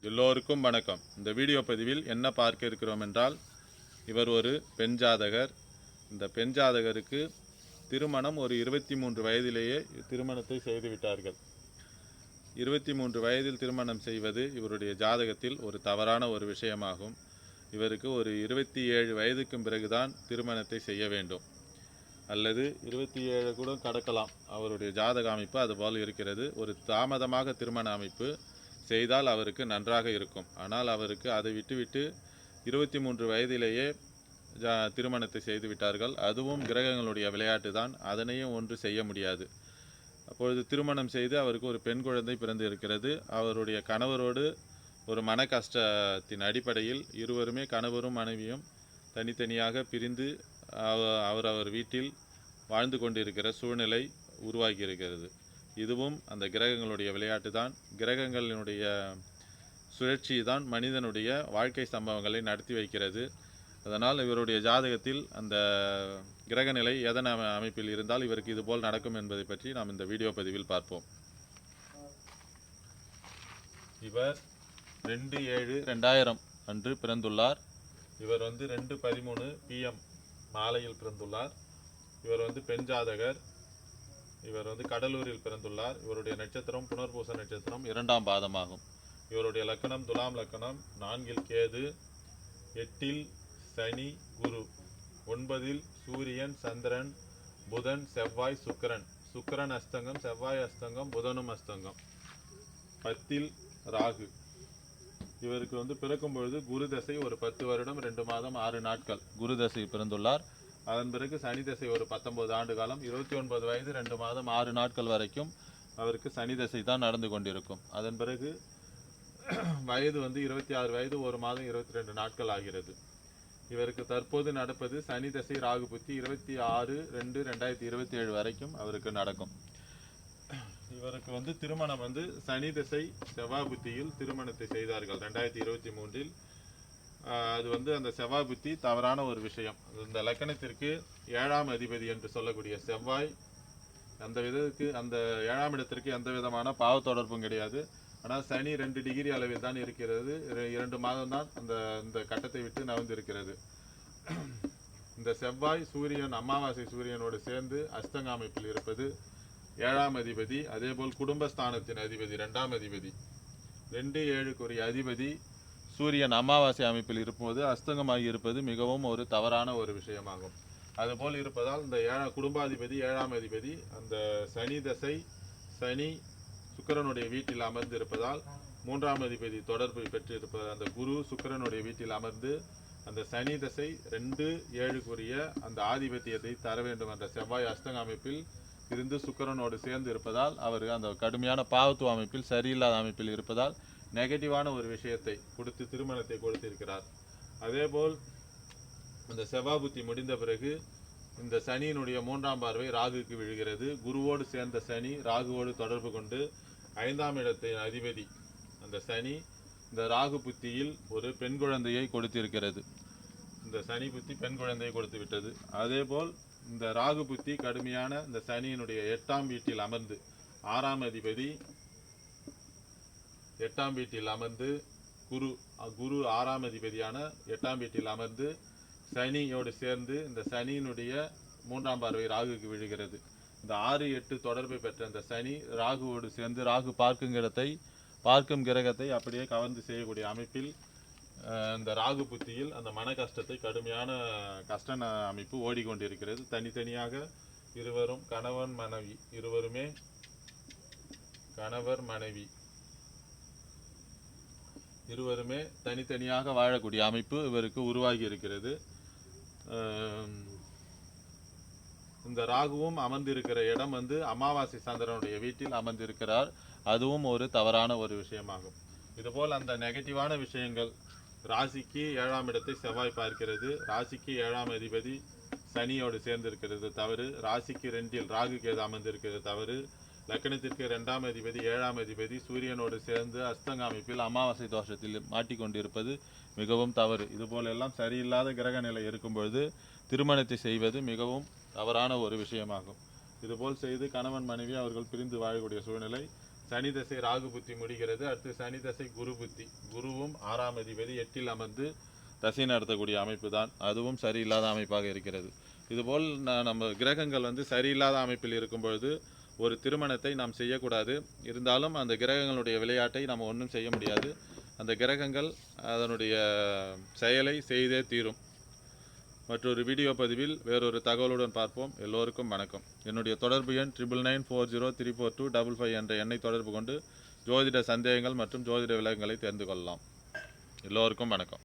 எல்லோருக்கும் வணக்கம். இந்த வீடியோ பதிவில் என்ன பார்க்க இருக்கிறோம் என்றால், இவர் ஒரு பெண் ஜாதகர். இந்த பெண் ஜாதகருக்கு திருமணம் ஒரு 23 வயதிலேயே திருமணத்தை செய்துவிட்டார்கள். 23 வயதில் திருமணம் செய்வது இவருடைய ஜாதகத்தில் ஒரு தவறான ஒரு விஷயமாகும். இவருக்கு ஒரு 27 வயதுக்கும் பிறகுதான் திருமணத்தை செய்ய வேண்டும், அல்லது 27 கூட கடக்கலாம். அவருடைய ஜாதக அமைப்பு அதுபோல் இருக்கிறது. ஒரு தாமதமாக திருமண அமைப்பு செய்தால் அவருக்கு நன்றாக இருக்கும். ஆனால் அவருக்கு அதை விட்டுவிட்டு 23 வயதிலேயே திருமணத்தை செய்து விட்டார்கள். அதுவும் கிரகங்களுடைய விளையாட்டு தான், அதனையும் ஒன்று செய்ய முடியாது. அப்பொழுது திருமணம் செய்து அவருக்கு ஒரு பெண் குழந்தை பிறந்து இருக்கிறது. அவருடைய கணவரோடு ஒரு மன கஷ்டத்தின் அடிப்படையில் இருவருமே, கணவரும் மனைவியும் தனித்தனியாக பிரிந்து அவர் வீட்டில் வாழ்ந்து கொண்டிருக்கிற சூழ்நிலை உருவாகி இருக்கிறது. இதுவும் அந்த கிரகங்களுடைய விளையாட்டு தான். கிரகங்களினுடைய சுழற்சி தான் மனிதனுடைய வாழ்க்கை சம்பவங்களை நடத்தி வைக்கிறது. அதனால் இவருடைய ஜாதகத்தில் அந்த கிரகநிலை எதன் அமைப்பில் இருந்தால் இவருக்கு இதுபோல் நடக்கும் என்பதை பற்றி நாம் இந்த வீடியோ பதிவில் பார்ப்போம். இவர் 2/7/2000 அன்று பிறந்துள்ளார். இவர் 2:13 PM மாலையில் பிறந்துள்ளார். இவர் பெண் ஜாதகர். இவர் கடலூரில் பிறந்துள்ளார். இவருடைய நட்சத்திரம் புனர்பூச நட்சத்திரம் 2ஆம் பாதமாகும். இவருடைய லக்கணம் துலாம் லக்கணம். 4இல் கேது, 8இல் சனி குரு, 9இல் சூரியன் சந்திரன் புதன் செவ்வாய் சுக்கிரன். சுக்கிரன் அஸ்தங்கம், செவ்வாய் அஸ்தங்கம், புதனும் அஸ்தங்கம். 10இல் ராகு. இவருக்கு பிறக்கும் பொழுது குரு தசை ஒரு 10 வருடம் 2 மாதம் 6 நாட்கள் குரு தசை பிறந்துள்ளார். அதன் பிறகு சனி தசை ஒரு 19 ஆண்டு காலம், 29 வயது 2 மாதம் 6 நாட்கள் வரைக்கும் அவருக்கு சனி தசை தான் நடந்து கொண்டிருக்கும். அதன் பிறகு வயது 26 வயது 1 மாதம் 22 நாட்கள் ஆகிறது. இவருக்கு தற்போது நடப்பது சனி தசை ராகு புத்தி 26/2/2027 வரைக்கும் அவருக்கு நடக்கும். இவருக்கு திருமணம் சனி தசை செவ்வாய் புத்தியில் திருமணத்தை செய்தார்கள் 2023இல். அது அந்த செவ்வாய் புத்தி தவறான ஒரு விஷயம். இந்த லக்கணத்திற்கு 7ஆம் அதிபதி என்று சொல்லக்கூடிய செவ்வாய் அந்த 7ஆம் இடத்திற்கு எந்த விதமான பாவ தொடர்பும் கிடையாது. ஆனால் சனி 2 டிகிரி அளவில் தான் இருக்கிறது. 2 மாதம் தான் இந்த கட்டத்தை விட்டு நகர்ந்திருக்கிறது. இந்த செவ்வாய் சூரியன் அமாவாசை சூரியனோடு சேர்ந்து அஸ்தங்க அமைப்பில் இருப்பது 7ஆம் அதிபதி. அதேபோல் குடும்பஸ்தானத்தின் அதிபதி 2ஆம் அதிபதி 2-7க்குரிய அதிபதி சூரியன் அமாவாசை அமைப்பில் இருப்பது அஸ்தங்கமாகி இருப்பது மிகவும் ஒரு தவறான ஒரு விஷயமாகும். அதுபோல் இருப்பதால் இந்த குடும்பாதிபதி 7ஆம் அதிபதி அந்த சனி தசை சனி சுக்கிரனுடைய வீட்டில் அமர்ந்து இருப்பதால் 3ஆம் அதிபதி தொடர்பு பெற்றிருப்பது அந்த குரு சுக்கிரனுடைய வீட்டில் அமர்ந்து அந்த சனி தசை 2-7க்குரிய அந்த ஆதிபத்தியத்தை தர வேண்டும் என்ற செவ்வாய் அஸ்தங்க அமைப்பில் இருந்து சுக்கிரனோடு சேர்ந்து இருப்பதால் அவர் அந்த கடுமையான பாவத்துவ அமைப்பில் சரியில்லாத அமைப்பில் இருப்பதால் நெகட்டிவான ஒரு விஷயத்தை கொடுத்து திருமணத்தை கொடுத்திருக்கிறார். அதேபோல் அந்த செவ்வாய் புத்தி முடிந்த பிறகு இந்த சனியினுடைய 3ஆம் பார்வை ராகுக்கு விழுகிறது. குருவோடு சேர்ந்த சனி ராகுவோடு தொடர்பு கொண்டு 5ஆம் இடத்தின் அதிபதி அந்த சனி இந்த ராகு புத்தியில் ஒரு பெண் குழந்தையை கொடுத்திருக்கிறது. இந்த சனி புத்தி பெண் குழந்தையை கொடுத்து விட்டது. அதேபோல் இந்த ராகு புத்தி கடுமையான இந்த சனியினுடைய 8ஆம் வீட்டில் அமர்ந்து 6ஆம் அதிபதி 8ஆம் வீட்டில் அமர்ந்து குரு 6ஆம் அதிபதியான 8ஆம் வீட்டில் அமர்ந்து சனியோடு சேர்ந்து இந்த சனியினுடைய 3ஆம் பார்வை ராகுக்கு விழுகிறது. இந்த 6-8 தொடர்பை பெற்ற இந்த சனி ராகுவோடு சேர்ந்து ராகு பார்க்கும் கிரகத்தை அப்படியே கவர்ந்து செய்யக்கூடிய அமைப்பில் இந்த ராகு புத்தியில் அந்த மன கஷ்டத்தை கடுமையான கஷ்ட அமைப்பு ஓடிக்கொண்டிருக்கிறது. தனித்தனியாக இருவரும் கணவர் மனைவி இருவருமே தனித்தனியாக வாழக்கூடிய அமைப்பு இவருக்கு உருவாகி இருக்கிறது. இந்த ராகுவும் அமர்ந்திருக்கிற இடம் அமாவாசை சந்திரனுடைய வீட்டில் அமர்ந்திருக்கிறார். அதுவும் ஒரு தவறான ஒரு விஷயமாகும். இதுபோல் அந்த நெகட்டிவான விஷயங்கள் ராசிக்கு 7ஆம் இடத்தை செவ்வாய் பார்க்கிறது. ராசிக்கு 7ஆம் அதிபதி சனியோடு சேர்ந்திருக்கிறது தவறு. ராசிக்கு 2இல் ராகு கேது அமர்ந்திருக்கிறது தவறு. லக்கணத்திற்கு 2ஆம் அதிபதி 7ஆம் அதிபதி சூரியனோடு சேர்ந்து அஸ்தங்க அமைப்பில் அமாவாசை தோஷத்தில் மாட்டிக்கொண்டிருப்பது மிகவும் தவறு. இதுபோல் எல்லாம் சரியில்லாத கிரக நிலை இருக்கும் பொழுது திருமணத்தை செய்வது மிகவும் தவறான ஒரு விஷயமாகும். இதுபோல் செய்து கணவன் மனைவி அவர்கள் பிரிந்து வாழக்கூடிய சூழ்நிலை சனி தசை ராகு புத்தி முடிகிறது. அடுத்து சனி தசை குரு புத்தி. குருவும் 6ஆம் அதிபதி 8இல் அமர்ந்து தசை நடத்தக்கூடிய அமைப்பு தான், அதுவும் சரியில்லாத அமைப்பாக இருக்கிறது. இதுபோல் நம்ம கிரகங்கள் வந்து சரியில்லாத அமைப்பில் இருக்கும் பொழுது ஒரு திருமணத்தை நாம் செய்யக்கூடாது. இருந்தாலும் அந்த கிரகங்களுடைய விளையாட்டை நாம் ஒன்றும் செய்ய முடியாது. அந்த கிரகங்கள் அதனுடைய செயலை செய்தே தீரும். மற்றொரு வீடியோ பதிவில் வேறொரு தகவலுடன் பார்ப்போம். எல்லோருக்கும் வணக்கம். என்னுடைய தொடர்பு எண் 9994034255 என்ற எண்ணை தொடர்பு கொண்டு ஜோதிட சந்தேகங்கள் மற்றும் ஜோதிட விளக்கங்களை தெரிந்து கொள்ளலாம். எல்லோருக்கும் வணக்கம்.